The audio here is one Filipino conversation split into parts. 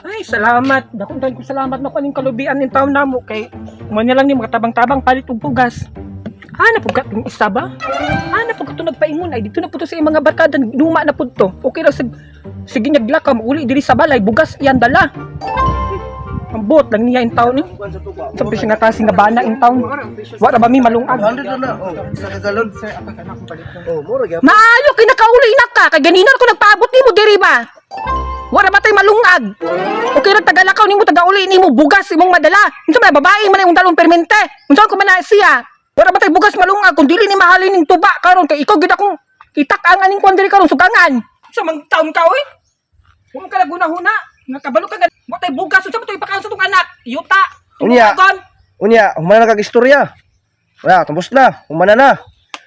Ay, salamat. Dakong ko salamat na kaning kalubian ng taon namo kay mo na lang ni mga tabang-tabang palit og pugas. Napugat yung isa ba? Napugat to nagpaingon ay dito na po to sa mga barkada luma na po to. Okay lang sige naglakam uli diri sa balay bugas iyan dala. Ang bot lang niya in taon ni. Sabi siya nga tasing nga bana in taon. Wala ba mi malungag? 100 na. Oh, sa kagalon. Sir, ako kana ko balik. Oh, mura gyud. Maayo kay nakauli na ka kay ganinan ko nagpaabot nimo diri ba? Wala ba tay malungag? Okay ra tagalakaw nimo tagauli nimo bugas imong madala. Unsa man babae man imong dalon permente? Unsa ko man na siya? Wala ba tay bugas malungag kung dili ni mahalin ning tuba karon kay ikaw gid akong itak-ang aning kuan diri karon sugangan. Sa mang taon ka oy? Huwag ka laguna-huna. Nakabalo ka mo tay bugas unsa man to ipakaon sa tong anak? Yuta. Unya. Unya, humana na kag-istorya. Wala, tapos na. Humana na.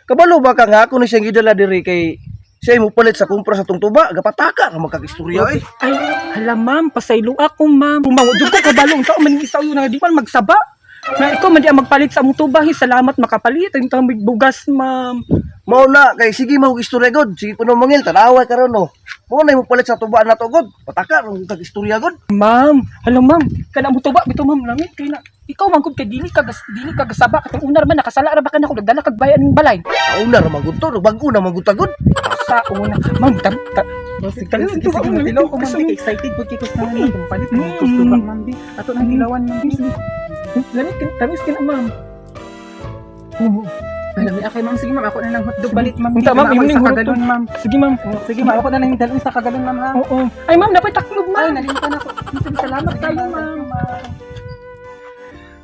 Kabalo ba ka nga ako ni siyang gidala diri kay siya mo palit sa kumpra sa tong tuba, gapataka nga magkag-istorya eh. Ay, hala ma'am, pasaylo ako ma'am. Jud ko kabalo unsa man isaw yun nga di man magsaba. Na ikaw man di ang magpalit sa among tuba, salamat makapalit ang tang bugas ma'am. Mao na kay sige mo istorya god. Sige puno mangil tanaway karon no. Mo na mo palit sa tuba na to god. Pataka ang kag-istorya god. Ma'am, hala ma'am, kana mo tuba bitaw ma'am lamit kay na. Ikaw man gud kay dili ka gasaba katong unar man nakasala ra ba ka nako nagdala kag bayan ning balay. Una ra magud to, bag-o na magud tagod. Sa una, ma'am Sige, matilaw ko, ma'am. Excited po, chicos, na nga itong palit. Tuba, ma'am. Ato nang dilawan, ma'am. Lamit ka, tamis ka na ma'am. Malami, okay, ma'am. Sige, ma'am. Ako na lang hotdog balit, ma'am. Unta, ma'am, Ako evening sa hotdog. kagalon, ma'am. Sige ma'am. Sige, ma'am. Ako na lang yung dalawin sa kagalon, ma'am, ha? Oo. Ay ma'am, dapat taklog Ay, ma'am. nalimutan ako. Salamat kayo ma'am.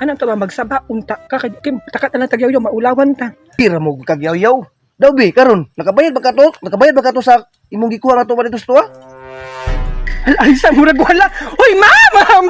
Ano to ba magsaba unta ka kay takat na lang tagyaw maulawan ta. Tira mo kagyaw-yaw. Daw bi karon, nakabayad ba ka to? Nakabayad ba ka to sa imong gikuha nga to ba dito sa tuwa? Ay sa murag wala. Oy ma'am,